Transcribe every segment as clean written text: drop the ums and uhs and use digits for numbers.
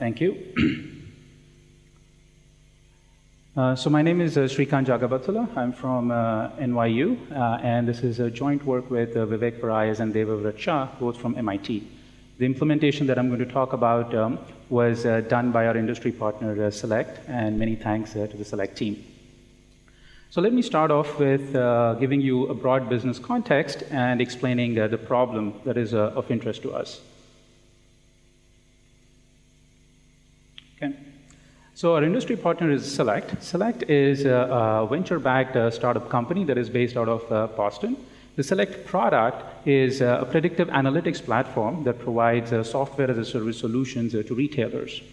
Thank you. So my name is Srikant Jagabatula. I'm from NYU, and this is a joint work with Vivek Parayas and Devavrat Shah, both from MIT. The implementation that I'm going to talk about was done by our industry partner, Celect, and many thanks to the Celect team. So let me start off with giving you a broad business context and explaining the problem that is of interest to us. Okay. So our industry partner is Celect. Celect is a venture-backed startup company that is based out of Boston. The Celect product is a predictive analytics platform that provides software-as-a-service solutions to retailers.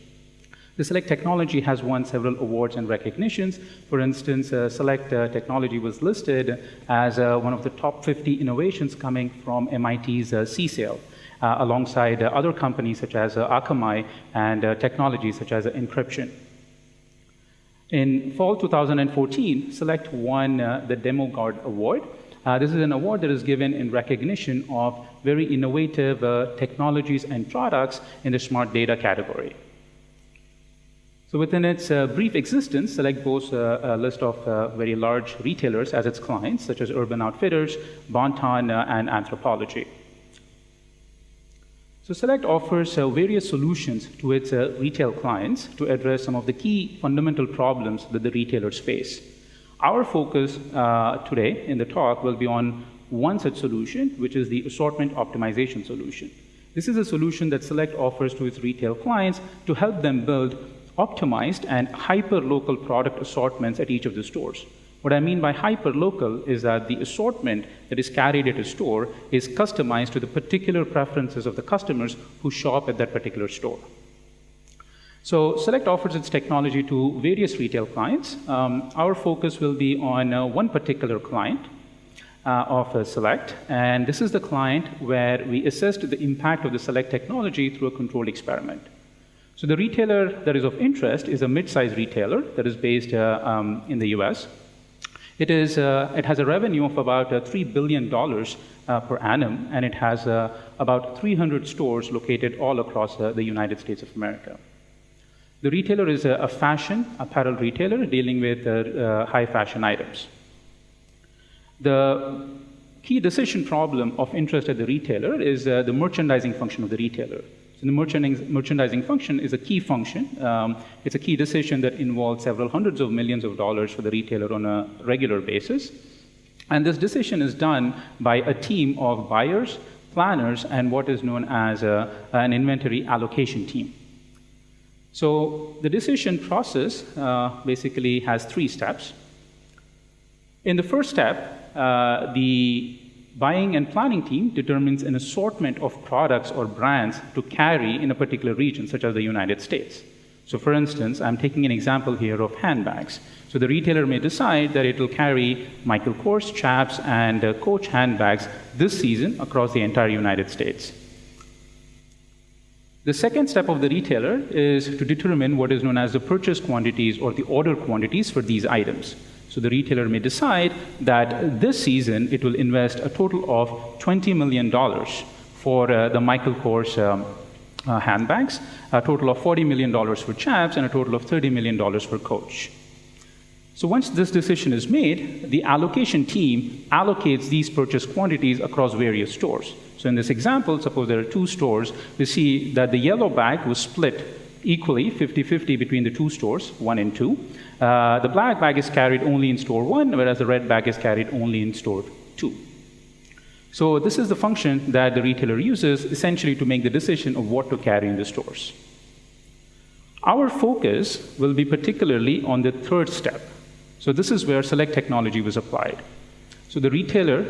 The Celect technology has won several awards and recognitions. For instance, Celect technology was listed as one of the top 50 innovations coming from MIT's CSAIL, alongside other companies such as Akamai and technologies such as encryption. In fall 2014, Celect won the DemoGuard Award. This is an award that is given in recognition of very innovative technologies and products in the smart data category. So within its brief existence, Celect boasts a list of very large retailers as its clients, such as Urban Outfitters, Bon-Ton, and Anthropologie. So Celect offers various solutions to its retail clients to address some of the key fundamental problems that the retailers face. Our focus today in the talk will be on one such solution, which is the assortment optimization solution. This is a solution that Celect offers to its retail clients to help them build optimized and hyper-local product assortments at each of the stores. What I mean by hyper-local is that the assortment that is carried at a store is customized to the particular preferences of the customers who shop at that particular store. So Celect offers its technology to various retail clients. Our focus will be on one particular client of Celect, and this is the client where we assessed the impact of the Celect technology through a controlled experiment. So the retailer that is of interest is a mid-sized retailer that is based in the US. It has a revenue of about $3 billion per annum, and it has about 300 stores located all across the United States of America. The retailer is a fashion apparel retailer dealing with high fashion items. The key decision problem of interest at the retailer is the merchandising function of the retailer. So the merchandising function is a key function. It's a key decision that involves several hundreds of millions of dollars for the retailer on a regular basis. And this decision is done by a team of buyers, planners, and what is known as an inventory allocation team. So the decision process basically has 3 steps. In the first step, the buying and planning team determines an assortment of products or brands to carry in a particular region, such as the United States. So for instance, I'm taking an example here of handbags. So the retailer may decide that it will carry Michael Kors, Chaps, and Coach handbags this season across the entire United States. The second step of the retailer is to determine what is known as the purchase quantities or the order quantities for these items. So the retailer may decide that this season it will invest a total of $20 million for the Michael Kors handbags, a total of $40 million for Chaps, and a total of $30 million for Coach. So once this decision is made, the allocation team allocates these purchase quantities across various stores. So in this example, suppose there are 2 stores, we see that the yellow bag was split equally, 50-50 between the 2 stores, 1 and 2. The black bag is carried only in store 1, whereas the red bag is carried only in store 2. So this is the function that the retailer uses essentially to make the decision of what to carry in the stores. Our focus will be particularly on the third step. So this is where Celect technology was applied. So the retailer,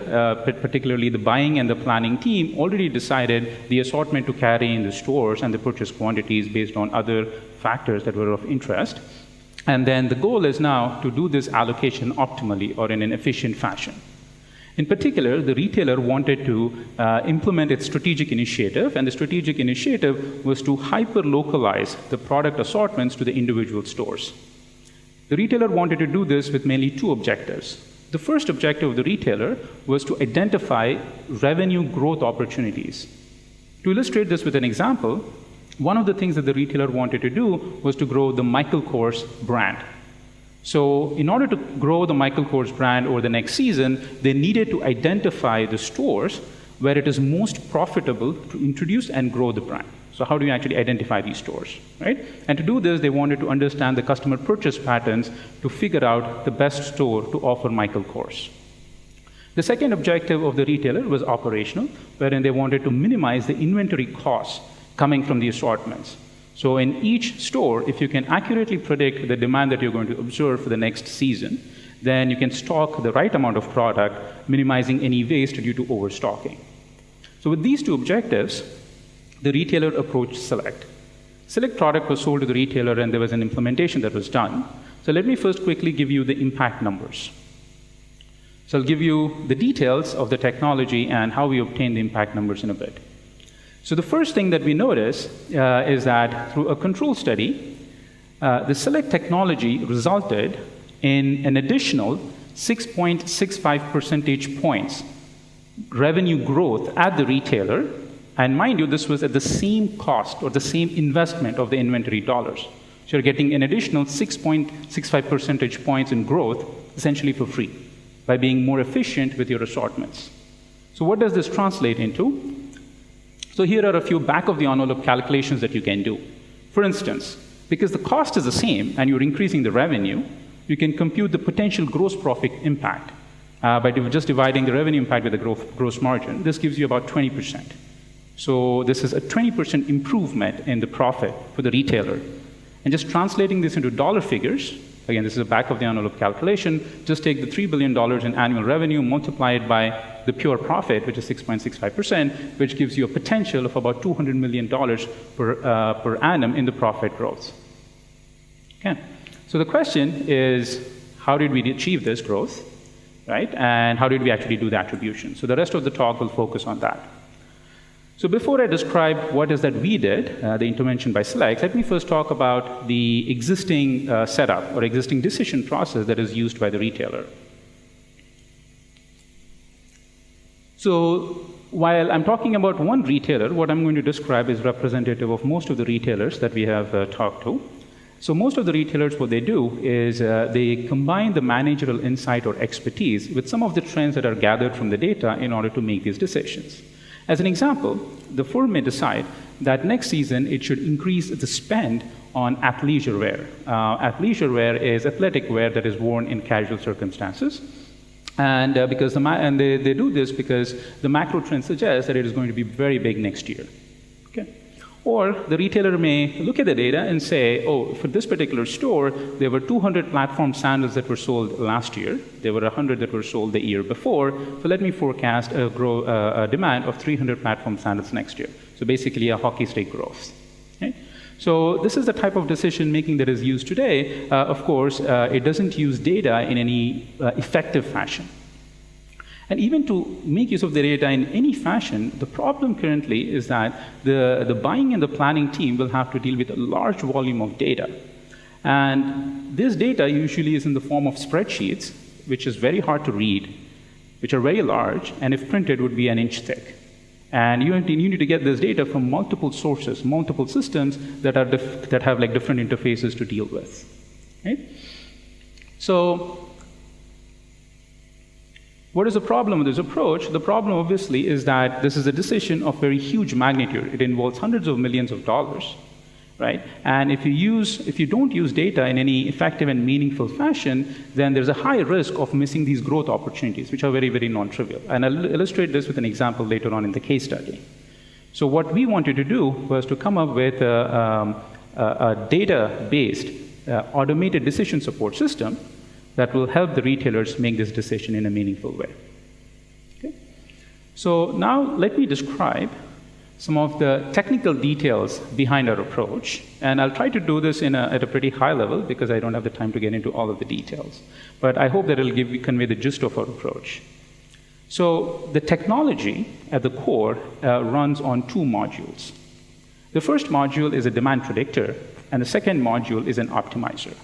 particularly the buying and the planning team, already decided the assortment to carry in the stores and the purchase quantities based on other factors that were of interest. And then the goal is now to do this allocation optimally or in an efficient fashion. In particular, the retailer wanted to implement its strategic initiative, and the strategic initiative was to hyper-localize the product assortments to the individual stores. The retailer wanted to do this with mainly 2 objectives. The first objective of the retailer was to identify revenue growth opportunities. To illustrate this with an example, one of the things that the retailer wanted to do was to grow the Michael Kors brand. So in order to grow the Michael Kors brand over the next season, they needed to identify the stores where it is most profitable to introduce and grow the brand. So how do you actually identify these stores, right? And to do this, they wanted to understand the customer purchase patterns to figure out the best store to offer Michael Kors. The second objective of the retailer was operational, wherein they wanted to minimize the inventory costs coming from the assortments. So in each store, if you can accurately predict the demand that you're going to observe for the next season, then you can stock the right amount of product, minimizing any waste due to overstocking. So with these two objectives, the retailer approached Celect. Celect product was sold to the retailer and there was an implementation that was done. So let me first quickly give you the impact numbers. So I'll give you the details of the technology and how we obtain the impact numbers in a bit. So the first thing that we notice is that through a control study, the Celect technology resulted in an additional 6.65 percentage points revenue growth at the retailer. And mind you, this was at the same cost or the same investment of the inventory dollars. So you're getting an additional 6.65 percentage points in growth essentially for free by being more efficient with your assortments. So what does this translate into? So here are a few back-of-the-envelope calculations that you can do. For instance, because the cost is the same and you're increasing the revenue, you can compute the potential gross profit impact by just dividing the revenue impact with the gross margin. This gives you about 20%. So this is a 20% improvement in the profit for the retailer. And just translating this into dollar figures, again, this is a back-of-the-envelope calculation, just take the $3 billion in annual revenue, multiply it by the pure profit, which is 6.65%, which gives you a potential of about $200 million per annum in the profit growth. Okay. So the question is, how did we achieve this growth, right? And how did we actually do the attribution? So the rest of the talk will focus on that. So before I describe what is that we did, the intervention by Celect, let me first talk about the existing setup or existing decision process that is used by the retailer. So while I'm talking about one retailer, what I'm going to describe is representative of most of the retailers that we have talked to. So most of the retailers, what they do is they combine the managerial insight or expertise with some of the trends that are gathered from the data in order to make these decisions. As an example, the firm may decide that next season it should increase the spend on athleisure wear. Athleisure wear is athletic wear that is worn in casual circumstances. And they do this because the macro trend suggests that it is going to be very big next year. Okay? Or the retailer may look at the data and say, oh, for this particular store, there were 200 platform sandals that were sold last year. There were 100 that were sold the year before. So let me forecast a demand of 300 platform sandals next year. So basically a hockey stick growth. Okay? So this is the type of decision making that is used today. Of course, it doesn't use data in any effective fashion. And even to make use of the data in any fashion, the problem currently is that the buying and the planning team will have to deal with a large volume of data. And this data usually is in the form of spreadsheets, which is very hard to read, which are very large, and if printed would be an inch thick. And you need to get this data from multiple sources, multiple systems that have like different interfaces to deal with. Right? So what is the problem with this approach? The problem, obviously, is that this is a decision of very huge magnitude. It involves hundreds of millions of dollars, right? And if you don't use data in any effective and meaningful fashion, then there's a high risk of missing these growth opportunities, which are very, very non-trivial. And I'll illustrate this with an example later on in the case study. So what we wanted to do was to come up with a data-based automated decision support system that will help the retailers make this decision in a meaningful way. Okay? So now let me describe some of the technical details behind our approach. And I'll try to do this at a pretty high level because I don't have the time to get into all of the details. But I hope that it'll convey the gist of our approach. So the technology at the core runs on two modules. The first module is a demand predictor, and the second module is an optimizer.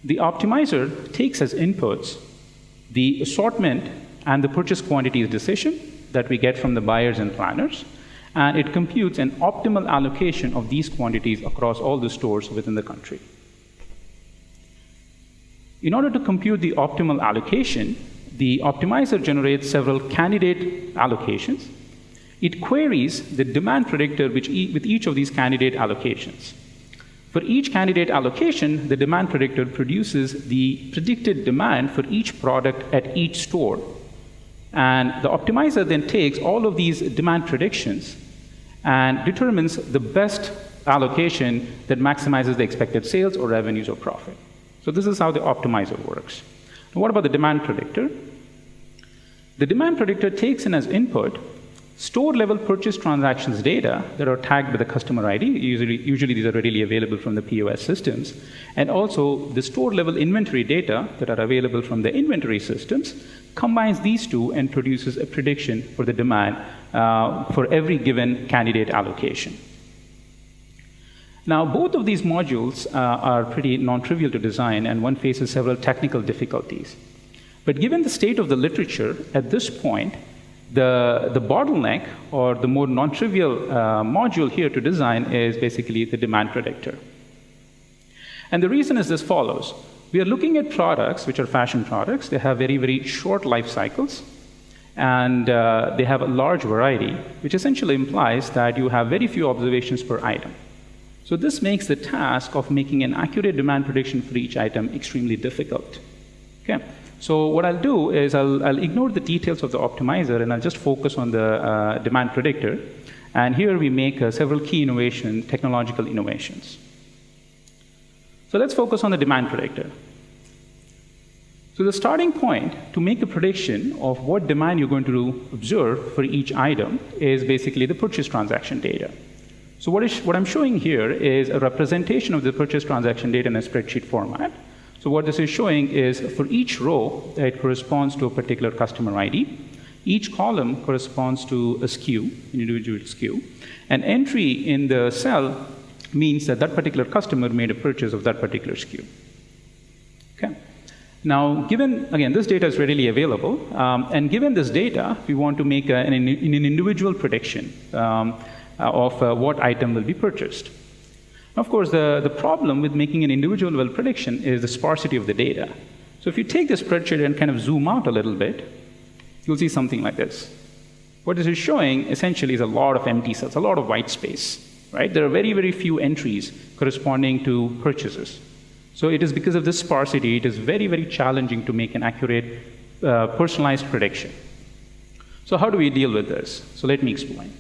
The optimizer takes as inputs the assortment and the purchase quantities decision that we get from the buyers and planners, And it computes an optimal allocation of these quantities across all the stores within the country. In order to compute the optimal allocation, the optimizer generates several candidate allocations. It queries the demand predictor with each of these candidate allocations. For each candidate allocation, the demand predictor produces the predicted demand for each product at each store. And the optimizer then takes all of these demand predictions and determines the best allocation that maximizes the expected sales or revenues or profit. So this is how the optimizer works. Now, what about the demand predictor? The demand predictor takes in as input store-level purchase transactions data that are tagged with a customer ID. Usually these are readily available from the POS systems. And also the store-level inventory data that are available from the inventory systems, combines these two and produces a prediction for the demand for every given candidate allocation. Now, both of these modules are pretty non-trivial to design, and one faces several technical difficulties. But given the state of the literature at this point, the bottleneck, or the more non-trivial module here to design, is basically the demand predictor. And the reason is as follows. We are looking at products which are fashion products. They have very, very short life cycles, and they have a large variety, which essentially implies that you have very few observations per item. So this makes the task of making an accurate demand prediction for each item extremely difficult. Okay. So what I'll do is I'll ignore the details of the optimizer, and I'll just focus on the demand predictor. And here we make several key technological innovations. So let's focus on the demand predictor. So the starting point to make a prediction of what demand you're going to observe for each item is basically the purchase transaction data. So what I'm showing here is a representation of the purchase transaction data in a spreadsheet format. So what this is showing is for each row, it corresponds to a particular customer ID. Each column corresponds to a SKU, an individual SKU. An entry in the cell means that that particular customer made a purchase of that particular SKU. Okay. Now, again, this data is readily available, and given this data, we want to make an individual prediction of what item will be purchased. Of course, the problem with making an individual level prediction is the sparsity of the data. So if you take this spreadsheet and kind of zoom out a little bit, you'll see something like this. What this is showing essentially is a lot of empty cells, a lot of white space, right? There are very, very few entries corresponding to purchases. So it is because of this sparsity, it is very, very challenging to make an accurate, personalized prediction. So how do we deal with this? So let me explain.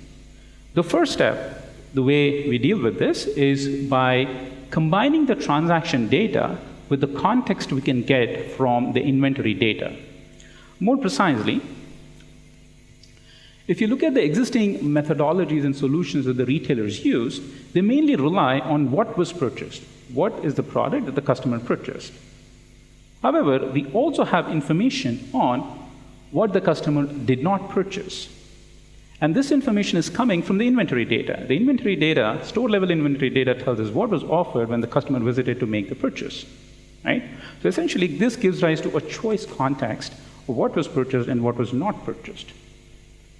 The first step, the way we deal with this, is by combining the transaction data with the context we can get from the inventory data. More precisely, if you look at the existing methodologies and solutions that the retailers use, they mainly rely on what was purchased. What is the product that the customer purchased? However, we also have information on what the customer did not purchase. And this information is coming from the inventory data. The inventory data, store-level inventory data, tells us what was offered when the customer visited to make the purchase, right? So essentially, this gives rise to a choice context of what was purchased and what was not purchased.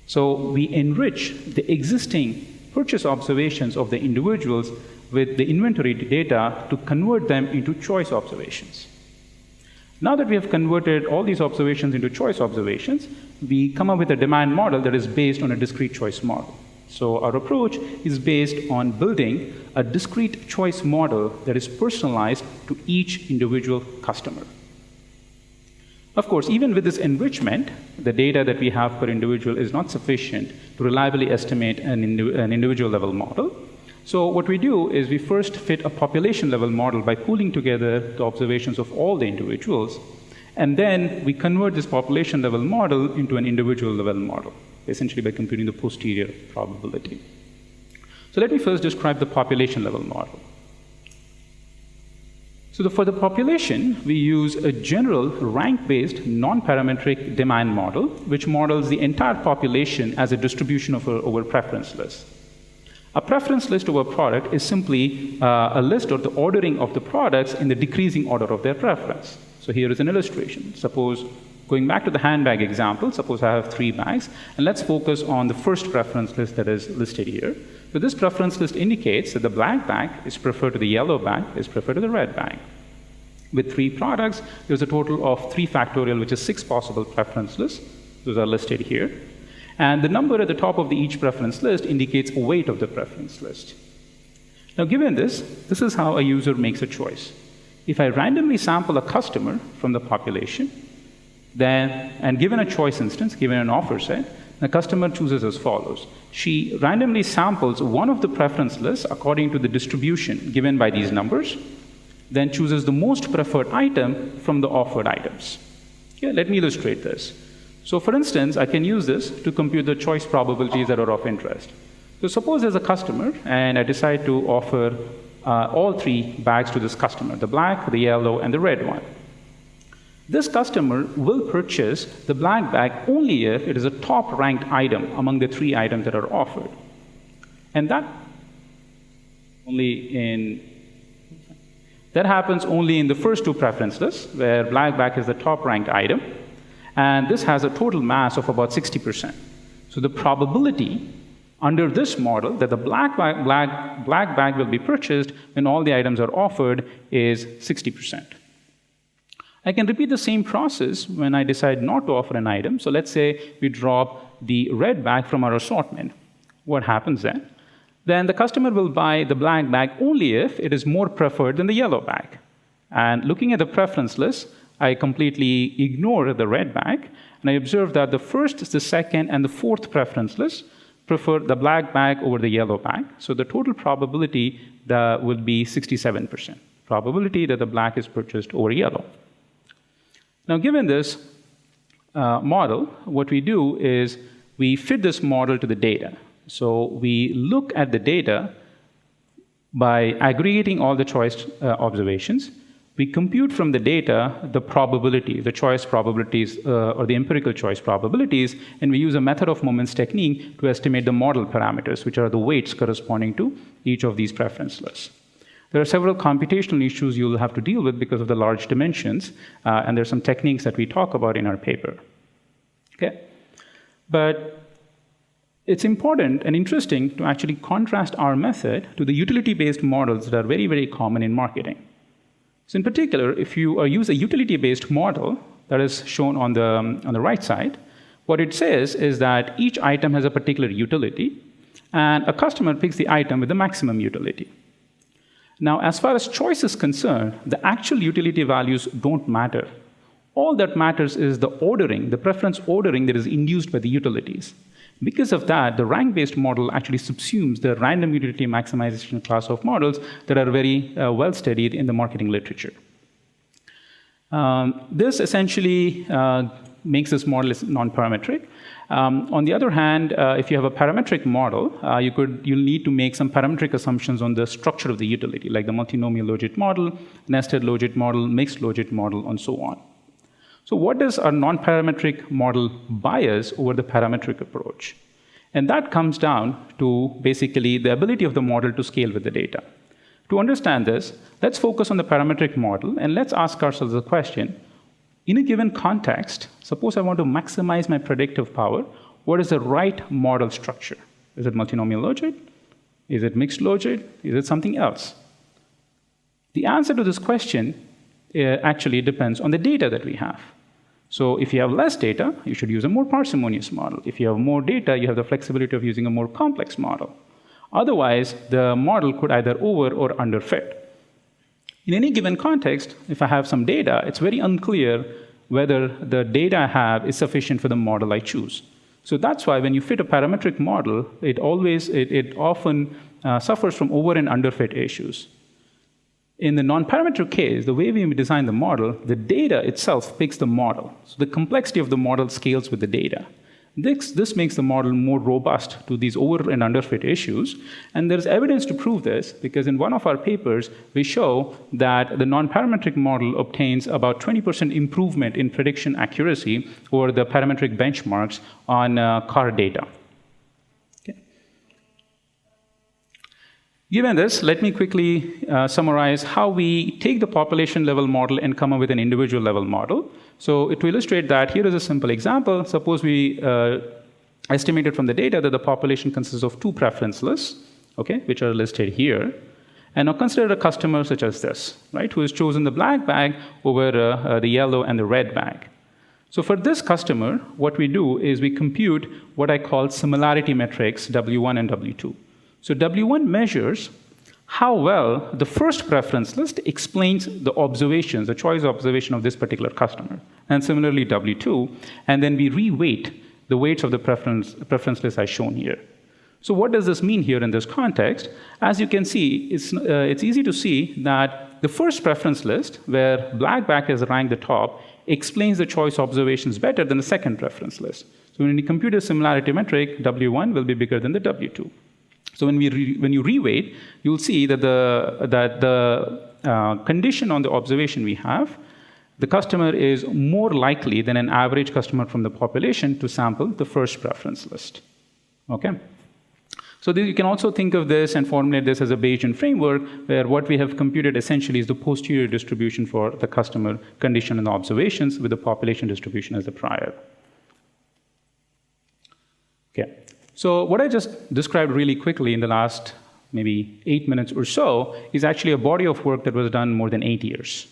So we enrich the existing purchase observations of the individuals with the inventory data to convert them into choice observations. Now that we have converted all these observations into choice observations, we come up with a demand model that is based on a discrete choice model. So our approach is based on building a discrete choice model that is personalized to each individual customer. Of course, even with this enrichment, the data that we have per individual is not sufficient to reliably estimate an individual level model. So what we do is we first fit a population level model by pooling together the observations of all the individuals, and then we convert this population level model into an individual level model, essentially by computing the posterior probability. So let me first describe the population level model. So for the population, we use a general rank-based non-parametric demand model, which models the entire population as a distribution over preference lists. A preference list of a product is simply a list or the ordering of the products in the decreasing order of their preference. So here is an illustration. Suppose Going back to the handbag example, suppose I have 3 bags, and let's focus on the first preference list that is listed here. So this preference list indicates that the black bag is preferred to the yellow bag, is preferred to the red bag. With 3 products, there's a total of 3 factorial, which is 6 possible preference lists. Those are listed here. And the number at the top of each preference list indicates a weight of the preference list. Now, given this is how a user makes a choice. If I randomly sample a customer from the population, and given a choice instance, given an offer set, the customer chooses as follows. She randomly samples one of the preference lists according to the distribution given by these numbers, then chooses the most preferred item from the offered items. Okay, let me illustrate this. So for instance, I can use this to compute the choice probabilities that are of interest. So suppose there's a customer, and I decide to offer all 3 bags to this customer, the black, the yellow, and the red one. This customer will purchase the black bag only if it is a top-ranked item among the 3 items that are offered. And that happens only in the first 2 preference lists, where black bag is the top-ranked item. And this has a total mass of about 60%. So the probability under this model that the black bag will be purchased when all the items are offered is 60%. I can repeat the same process when I decide not to offer an item. So let's say we drop the red bag from our assortment. What happens then? Then the customer will buy the black bag only if it is more preferred than the yellow bag. And looking at the preference list, I completely ignore the red bag, and I observe that the first, the second, and the 4th preference list prefer the black bag over the yellow bag. So the total probability will be 67%. Probability that the black is purchased over yellow. Now, given this model, what we do is we fit this model to the data. So we look at the data by aggregating all the choice observations. We compute from the data the probability, the choice probabilities, or the empirical choice probabilities, and we use a method of moments technique to estimate the model parameters, which are the weights corresponding to each of these preference lists. There are several computational issues you'll have to deal with because of the large dimensions, and there are some techniques that we talk about in our paper. Okay? But it's important and interesting to actually contrast our method to the utility-based models that are very, very common in marketing. So in particular, if you use a utility-based model that is shown on the right side, what it says is that each item has a particular utility, and a customer picks the item with the maximum utility. Now, as far as choice is concerned, the actual utility values don't matter. All that matters is the ordering, the preference ordering that is induced by the utilities. Because of that, the rank-based model actually subsumes the random utility maximization class of models that are very well studied in the marketing literature. This essentially makes this model nonparametric. On the other hand, if you have a parametric model, you'll need to make some parametric assumptions on the structure of the utility, like the multinomial logit model, nested logit model, mixed logit model, and so on. So what does our nonparametric model bias over the parametric approach? And that comes down to basically the ability of the model to scale with the data. To understand this, let's focus on the parametric model, and let's ask ourselves the question, in a given context, suppose I want to maximize my predictive power, what is the right model structure? Is it multinomial logit? Is it mixed logit? Is it something else? The answer to this question actually depends on the data that we have. So if you have less data, you should use a more parsimonious model. If you have more data, you have the flexibility of using a more complex model. Otherwise, the model could either over or underfit. In any given context, if I have some data, it's very unclear whether the data I have is sufficient for the model I choose. So that's why when you fit a parametric model, it often suffers from over and underfit issues. In the non-parametric case, the way we design the model, the data itself picks the model. So the complexity of the model scales with the data. This makes the model more robust to these over and underfit issues. And there's evidence to prove this, because in one of our papers, we show that the non-parametric model obtains about 20% improvement in prediction accuracy over the parametric benchmarks on car data. Given this, let me quickly summarize how we take the population level model and come up with an individual level model. So to illustrate that, here is a simple example. Suppose we estimated from the data that the population consists of 2 preference lists, okay, which are listed here. And now consider a customer such as this, right, who has chosen the black bag over the yellow and the red bag. So for this customer, what we do is we compute what I call similarity metrics, W1 and W2. So W1 measures how well the first preference list explains the observations, the choice observation of this particular customer. And similarly, W2, and then we reweight the weights of the preference list as shown here. So what does this mean here in this context? As you can see, it's easy to see that the first preference list, where black bag is ranked the top, explains the choice observations better than the second preference list. So when you compute a similarity metric, W1 will be bigger than the W2. So when you reweight, you'll see that the condition on the observation we have, the customer is more likely than an average customer from the population to sample the first preference list. Okay? So you can also think of this and formulate this as a Bayesian framework, where what we have computed essentially is the posterior distribution for the customer condition and the observations, with the population distribution as the prior. Okay. So what I just described really quickly in the last maybe 8 minutes or so is actually a body of work that was done more than 8 years.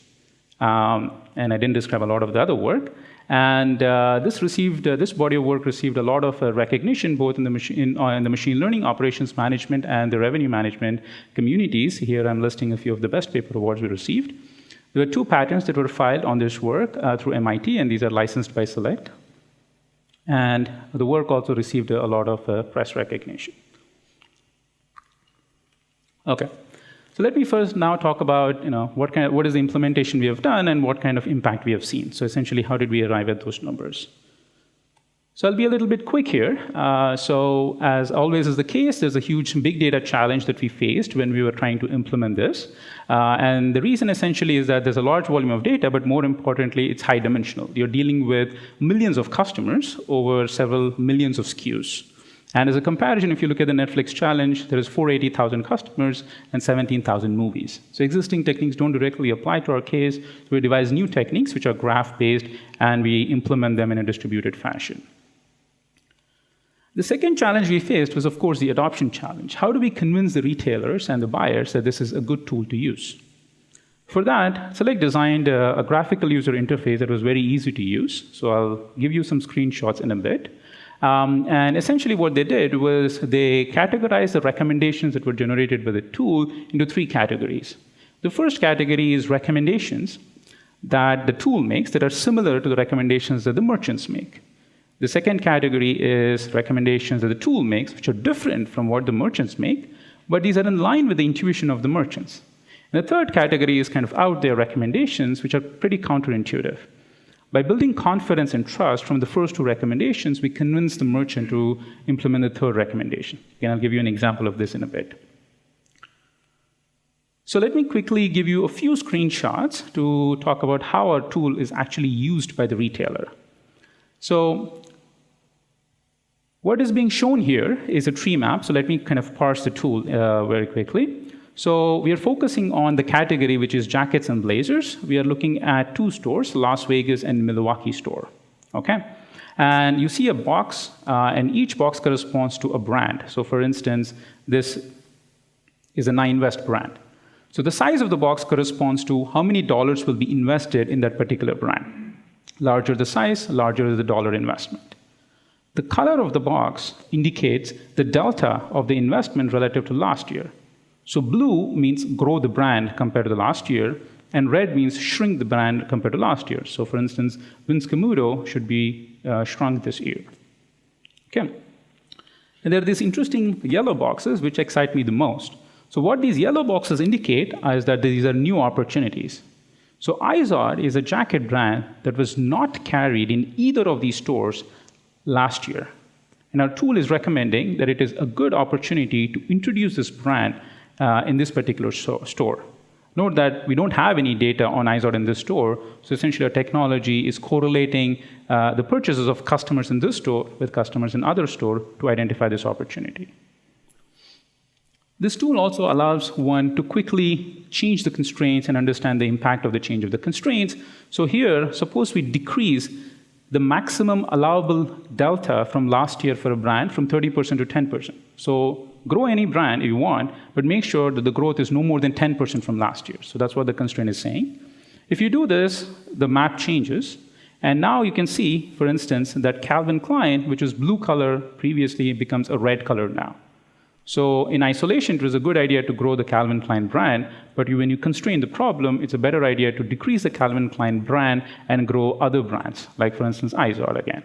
And I didn't describe a lot of the other work. And this body of work received a lot of recognition, both in the machine learning operations management and the revenue management communities. Here I'm listing a few of the best paper awards we received. There were 2 patents that were filed on this work through MIT, and these are licensed by Celect. And the work also received a lot of press recognition. Okay. So let me first now talk about what is the implementation we have done and what kind of impact we have seen. So essentially, how did we arrive at those numbers? So I'll be a little bit quick here. So as always is the case, there's a huge big data challenge that we faced when we were trying to implement this. And the reason essentially is that there's a large volume of data, but more importantly, it's high dimensional. You're dealing with millions of customers over several millions of SKUs. And as a comparison, if you look at the Netflix challenge, there is 480,000 customers and 17,000 movies. So existing techniques don't directly apply to our case. So we devise new techniques which are graph-based, and we implement them in a distributed fashion. The second challenge we faced was, of course, the adoption challenge. How do we convince the retailers and the buyers that this is a good tool to use? For that, Celect designed a graphical user interface that was very easy to use. So I'll give you some screenshots in a bit. And essentially what they did was they categorized the recommendations that were generated by the tool into 3 categories. The first category is recommendations that the tool makes that are similar to the recommendations that the merchants make. The second category is recommendations that the tool makes, which are different from what the merchants make, but these are in line with the intuition of the merchants. And the third category is kind of out there recommendations, which are pretty counterintuitive. By building confidence and trust from the first 2 recommendations, we convince the merchant to implement the third recommendation. Again, I'll give you an example of this in a bit. So let me quickly give you a few screenshots to talk about how our tool is actually used by the retailer. So what is being shown here is a tree map. So let me kind of parse the tool very quickly. So we are focusing on the category, which is jackets and blazers. We are looking at 2 stores, Las Vegas and Milwaukee store. Okay? And you see a box, and each box corresponds to a brand. So for instance, this is a Ninevest brand. So the size of the box corresponds to how many dollars will be invested in that particular brand. Larger the size, larger the dollar investment. The color of the box indicates the delta of the investment relative to last year. So blue means grow the brand compared to the last year, and red means shrink the brand compared to last year. So for instance, Vince Camuto should be shrunk this year. Okay. And there are these interesting yellow boxes which excite me the most. So what these yellow boxes indicate is that these are new opportunities. So Izod is a jacket brand that was not carried in either of these stores last year. And our tool is recommending that it is a good opportunity to introduce this brand in this particular store. Note that we don't have any data on Izod in this store, so essentially our technology is correlating the purchases of customers in this store with customers in other store to identify this opportunity. This tool also allows one to quickly change the constraints and understand the impact of the change of the constraints. So here, suppose we decrease the maximum allowable delta from last year for a brand from 30% to 10%. So grow any brand if you want, but make sure that the growth is no more than 10% from last year. So that's what the constraint is saying. If you do this, the map changes. And now you can see, for instance, that Calvin Klein, which was blue color previously, becomes a red color now. So in isolation, it was a good idea to grow the Calvin Klein brand, but when you constrain the problem, it's a better idea to decrease the Calvin Klein brand and grow other brands, like, for instance, Izod again.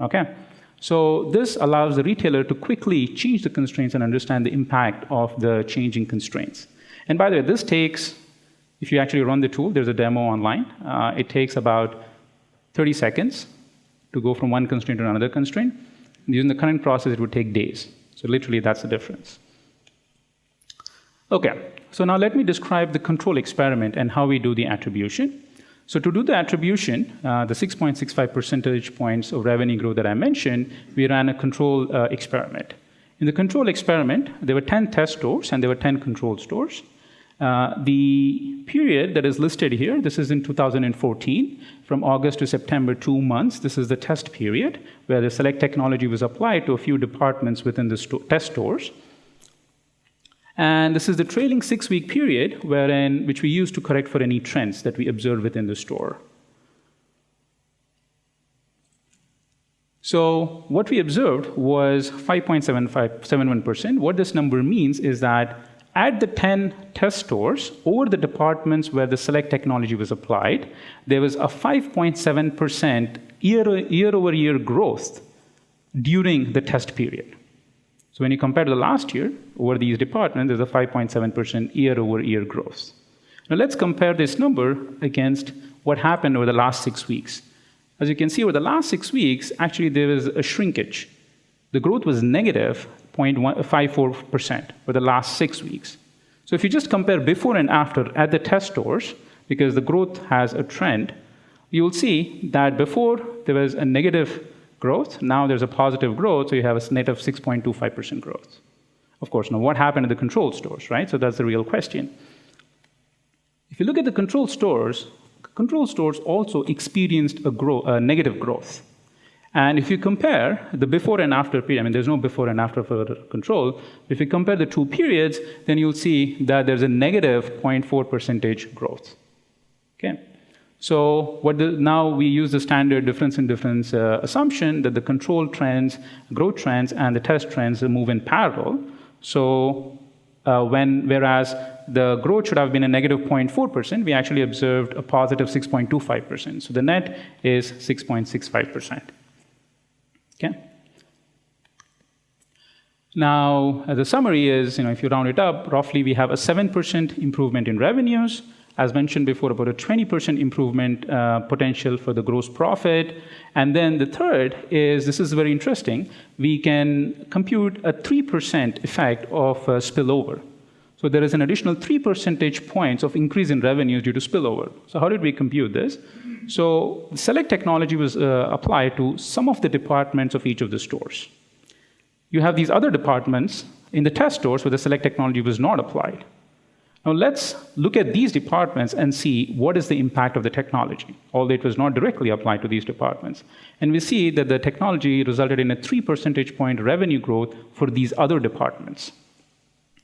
Okay? So this allows the retailer to quickly change the constraints and understand the impact of the changing constraints. And by the way, this takes, if you actually run the tool, there's a demo online, it takes about 30 seconds to go from one constraint to another constraint. Using the current process, it would take days. So literally, that's the difference. Okay, so now let me describe the control experiment and how we do the attribution. So to do the attribution, the 6.65 percentage points of revenue growth that I mentioned, we ran a control experiment. In the control experiment, there were 10 test stores and there were 10 control stores. The period that is listed here, this is in 2014, from August to September, 2 months. This is the test period where the Celect technology was applied to a few departments within the test stores. And this is the trailing 6-week period which we use to correct for any trends that we observe within the store. So what we observed was 5.71%. What this number means is that at the 10 test stores, over the departments where the Celect technology was applied, there was a 5.7% year-over-year growth during the test period. So when you compare to the last year, over these departments, there's a 5.7% year-over-year growth. Now let's compare this number against what happened over the last 6 weeks. As you can see, over the last 6 weeks, actually there was a shrinkage. The growth was negative 0.54% for the last 6 weeks. So if you just compare before and after at the test stores, because the growth has a trend, you will see that before there was a negative growth, now there's a positive growth, so you have a net of 6.25% growth. Of course, now what happened in the control stores, right? So that's the real question. If you look at the control stores also experienced a negative growth. And if you compare the before and after period, I mean, there's no before and after for control. If you compare the two periods, then you'll see that there's a negative 0.4% growth. Okay? So now we use the standard difference in difference assumption that the control trends, growth trends, and the test trends move in parallel. So whereas the growth should have been a negative 0.4%, we actually observed a positive 6.25%. So the net is 6.65%. Okay. Now, the summary is, if you round it up, roughly we have a 7% improvement in revenues. As mentioned before, about a 20% improvement potential for the gross profit. And then the third is, this is very interesting, we can compute a 3% effect of spillover. So there is an additional 3 percentage points of increase in revenues due to spillover. So how did we compute this? So Celect technology was applied to some of the departments of each of the stores. You have these other departments in the test stores where the Celect technology was not applied. Now let's look at these departments and see what is the impact of the technology, although it was not directly applied to these departments. And we see that the technology resulted in a 3 percentage point revenue growth for these other departments.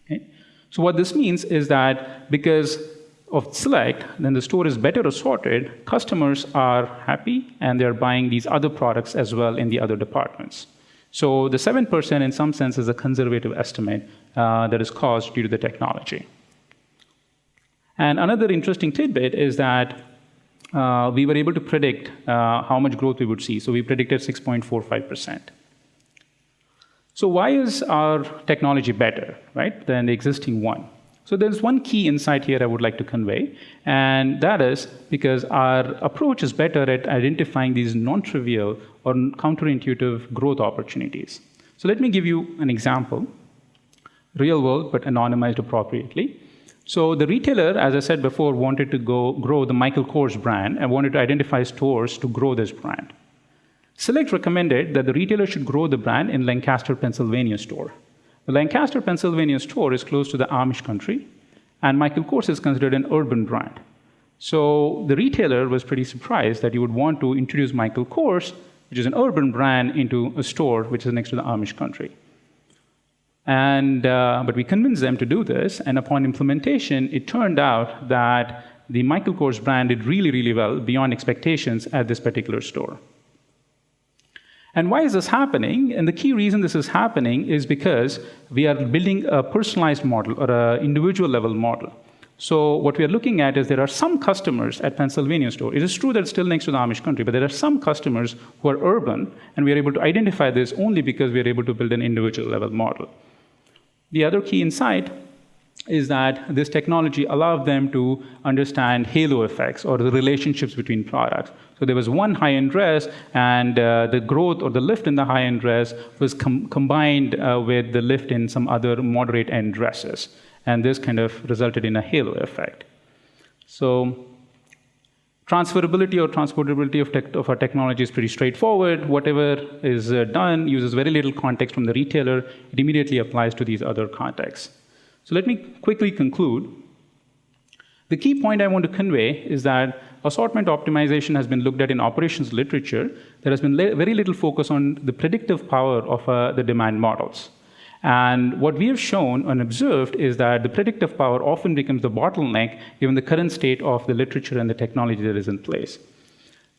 Okay? So what this means is that because of Celect, then the store is better assorted, customers are happy, and they're buying these other products as well in the other departments. So the 7% in some sense is a conservative estimate that is caused due to the technology. And another interesting tidbit is that we were able to predict how much growth we would see. So we predicted 6.45%. So why is our technology better, right, than the existing one? So there's one key insight here I would like to convey, and that is because our approach is better at identifying these non-trivial or counterintuitive growth opportunities. So let me give you an example, real world but anonymized appropriately. So the retailer, as I said before, wanted to grow the Michael Kors brand and wanted to identify stores to grow this brand. Celect recommended that the retailer should grow the brand in Lancaster, Pennsylvania store. The Lancaster, Pennsylvania store is close to the Amish country, and Michael Kors is considered an urban brand. So the retailer was pretty surprised that you would want to introduce Michael Kors, which is an urban brand, into a store which is next to the Amish country. But we convinced them to do this, and upon implementation, it turned out that the Michael Kors brand did really, really well, beyond expectations at this particular store. And why is this happening? And the key reason this is happening is because we are building a personalized model or an individual level model. So what we are looking at is there are some customers at Pennsylvania store. It is true that it's still next to the Amish country, but there are some customers who are urban, and we are able to identify this only because we are able to build an individual level model. The other key insight is that this technology allowed them to understand halo effects or the relationships between products. So there was one high-end dress, and the growth or the lift in the high-end dress was combined with the lift in some other moderate-end dresses. And this kind of resulted in a halo effect. So transferability or transportability of our technology is pretty straightforward. Whatever is done uses very little context from the retailer. It immediately applies to these other contexts. So let me quickly conclude. The key point I want to convey is that assortment optimization has been looked at in operations literature. There has been very little focus on the predictive power of the demand models. And what we have shown and observed is that the predictive power often becomes the bottleneck given the current state of the literature and the technology that is in place.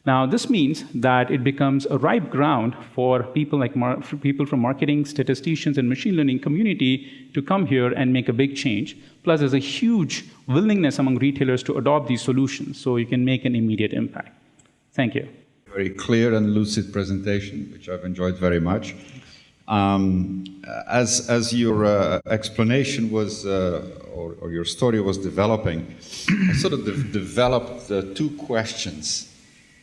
Now, this means that it becomes a ripe ground for people people from marketing, statisticians, and machine learning community to come here and make a big change. Plus, there's a huge willingness among retailers to adopt these solutions, so you can make an immediate impact. Thank you. Very clear and lucid presentation, which I've enjoyed very much. As your explanation was, or your story was developing, I sort of developed two questions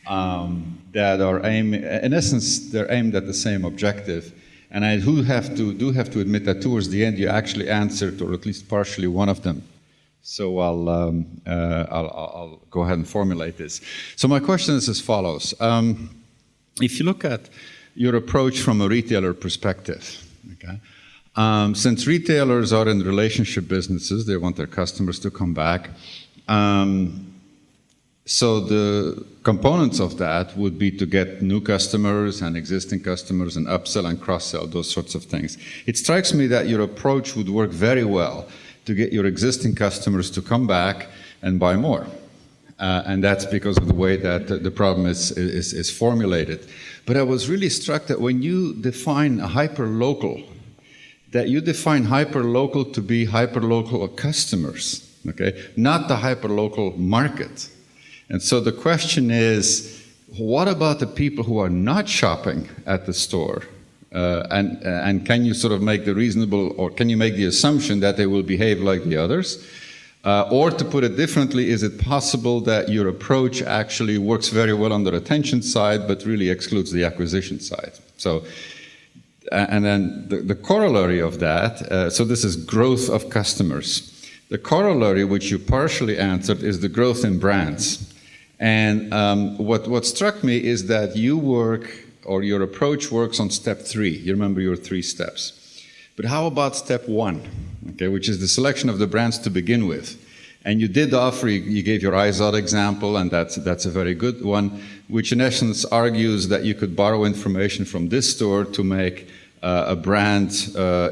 that are in essence, they're aimed at the same objective. And I do have to admit that towards the end, you actually answered, or at least partially, one of them. So I'll go ahead and formulate this. So my question is as follows. If you look at your approach from a retailer perspective, okay? Since retailers are in relationship businesses, they want their customers to come back. So the components of that would be to get new customers and existing customers and upsell and cross-sell, those sorts of things. It strikes me that your approach would work very well to get your existing customers to come back and buy more. And that's because of the way that the problem is formulated. But I was really struck that when you define a hyperlocal, that you define hyperlocal to be hyperlocal customers, okay, not the hyperlocal market. And so the question is, what about the people who are not shopping at the store? And can you sort of make the reasonable, or can you make the assumption that they will behave like the others? Or to put it differently, is it possible that your approach actually works very well on the retention side, but really excludes the acquisition side? So, and then the corollary of that, so this is growth of customers. The corollary, which you partially answered, is the growth in brands. And what struck me is that you work, or your approach works on step 3. You remember your 3 steps. But how about step 1, okay, which is the selection of the brands to begin with? And you did offer, you gave your IZOD example, and that's a very good one, which in essence argues that you could borrow information from this store to make a brand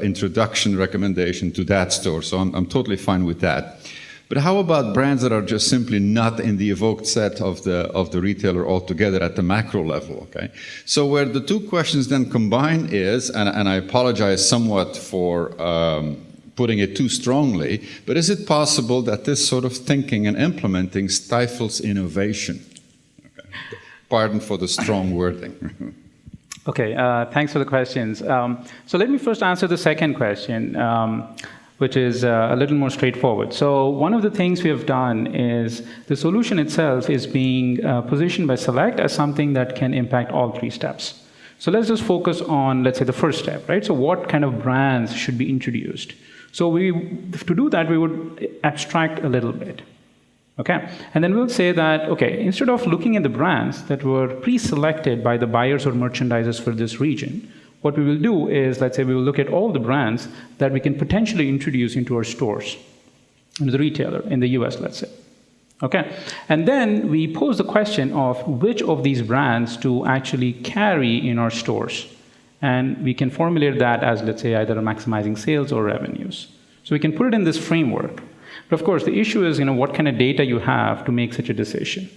introduction recommendation to that store. So I'm totally fine with that. But how about brands that are just simply not in the evoked set of the retailer altogether at the macro level, okay? So where the two questions then combine is, and I apologize somewhat for putting it too strongly, but is it possible that this sort of thinking and implementing stifles innovation? Okay. Pardon for the strong wording. Okay, thanks for the questions. So let me first answer the second question, which is a little more straightforward. So one of the things we have done is the solution itself is being positioned by Celect as something that can impact all 3 steps. So let's just focus on, let's say, the first step, right? So what kind of brands should be introduced? So to do that, we would abstract a little bit, okay? And then we'll say that, okay, instead of looking at the brands that were pre-selected by the buyers or merchandisers for this region, What we will do is, let's say we will look at all the brands that we can potentially introduce into our stores, into the retailer in the US, let's say. Okay, and then we pose the question of which of these brands to actually carry in our stores. And we can formulate that as, let's say, either maximizing sales or revenues. So we can put it in this framework. But of course, the issue is, what kind of data you have to make such a decision,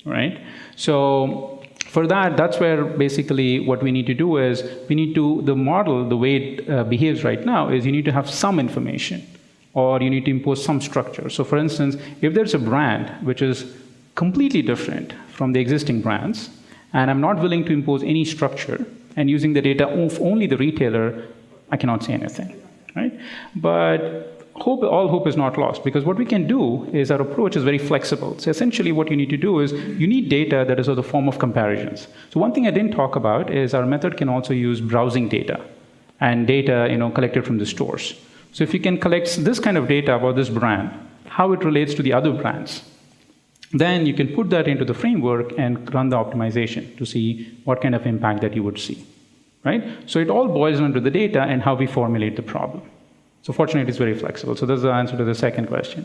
right? So for that, that's where basically what we need to do is the model, the way it behaves right now is you need to have some information, or you need to impose some structure. So for instance, if there's a brand which is completely different from the existing brands, and I'm not willing to impose any structure, and using the data of only the retailer, I cannot say anything, right? But all hope is not lost, because what we can do is our approach is very flexible. So essentially what you need to do is you need data that is of the form of comparisons. So one thing I didn't talk about is our method can also use browsing data and data collected from the stores. So if you can collect this kind of data about this brand, how it relates to the other brands, then you can put that into the framework and run the optimization to see what kind of impact that you would see, right? So it all boils down to the data and how we formulate the problem. So fortunately, it's very flexible. So that's the answer to the second question.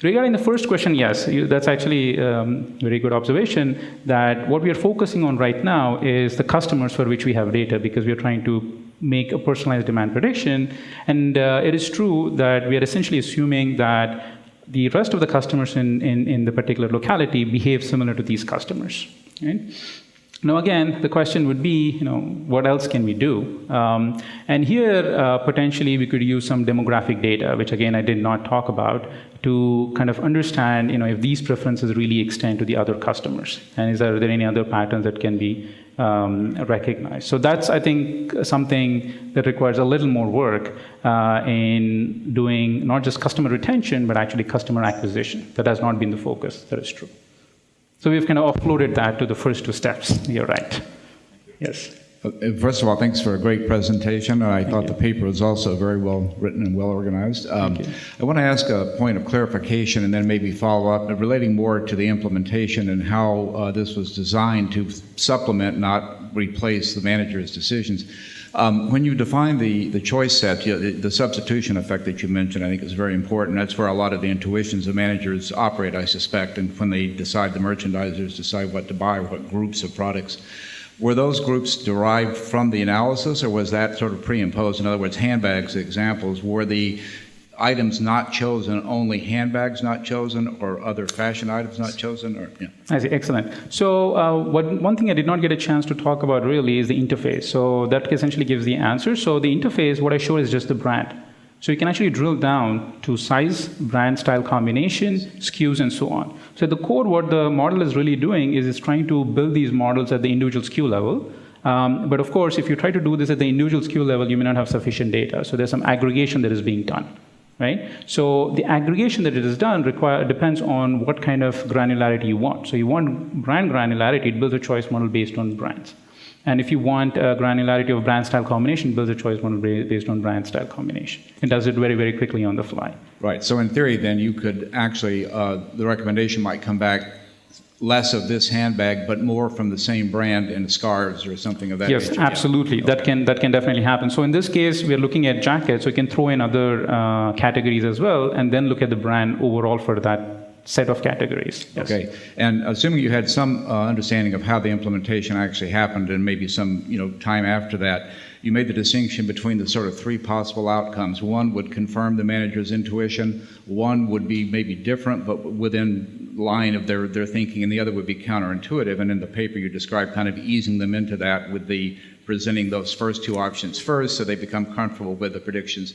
Regarding the first question, yes, that's actually a very good observation, that what we are focusing on right now is the customers for which we have data, because we are trying to make a personalized demand prediction. And it is true that we are essentially assuming that the rest of the customers in the particular locality behave similar to these customers, right? Now, again, the question would be, what else can we do? And here, potentially, we could use some demographic data, which, again, I did not talk about, to kind of understand, if these preferences really extend to the other customers, and are there any other patterns that can be recognized. So that's, I think, something that requires a little more work in doing not just customer retention, but actually customer acquisition. That has not been the focus. That is true. So we've kind of offloaded that to the first two steps. You're right. Yes. First of all, thanks for a great presentation. I thought the paper was also very well written and well organized. I want to ask a point of clarification and then maybe follow up, relating more to the implementation and how this was designed to supplement, not replace, the manager's decisions. When you define the choice set, the substitution effect that you mentioned, I think is very important. That's where a lot of the intuitions of managers operate, I suspect, and when they decide, the merchandisers decide what to buy, what groups of products. Were those groups derived from the analysis, or was that sort of pre-imposed? In other words, handbags examples, were the items not chosen, only handbags not chosen, or other fashion items not chosen? Or, yeah. I see, excellent. So one thing I did not get a chance to talk about really is the interface. So that essentially gives the answer. So the interface, what I show is just the brand. So you can actually drill down to size, brand, style combination, SKUs, and so on. So at the core, what the model is really doing is it's trying to build these models at the individual SKU level. But of course, if you try to do this at the individual SKU level, you may not have sufficient data. So there's some aggregation that is being done, right? So the aggregation that it is done depends on what kind of granularity you want. So you want brand granularity, it builds a choice model based on brands. And if you want granularity of brand style combination, builds a choice model based on brand style combination. It does it very, very quickly on the fly. Right. So in theory, then, you could actually, the recommendation might come back less of this handbag, but more from the same brand and scarves or something of that nature. Yes, absolutely. Yeah. Okay. That can definitely happen. So in this case, we are looking at jackets, so you can throw in other categories as well, and then look at the brand overall for that set of categories. Yes. Okay. And assuming you had some understanding of how the implementation actually happened, and maybe some time after that, you made the distinction between the sort of three possible outcomes. One would confirm the manager's intuition, one would be maybe different but within line of their thinking, and the other would be counterintuitive. And in the paper you described kind of easing them into that with the presenting those first two options first so they become comfortable with the predictions.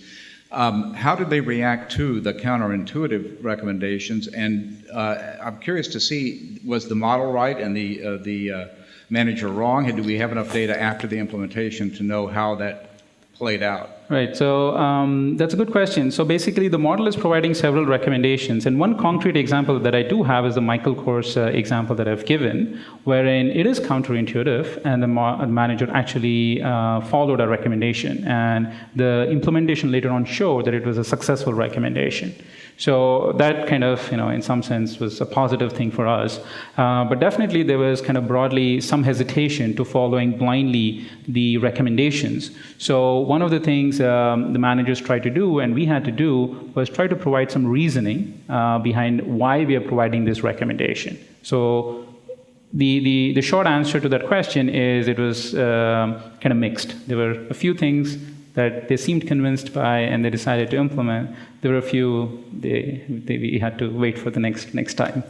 How did they react to the counterintuitive recommendations? And I'm curious to see, was the model right and the manager wrong? And do we have enough data after the implementation to know how that played out? Right, so that's a good question. So basically, the model is providing several recommendations. And one concrete example that I do have is the Michael Kors example that I've given, wherein it is counterintuitive, and the manager actually followed a recommendation. And the implementation later on showed that it was a successful recommendation. So that kind of, in some sense, was a positive thing for us. But definitely there was kind of broadly some hesitation to following blindly the recommendations. So one of the things the managers tried to do, and we had to do, was try to provide some reasoning behind why we are providing this recommendation. So the short answer to that question is it was kind of mixed. There were a few things that they seemed convinced by and they decided to implement. There were a few we had to wait for the next time.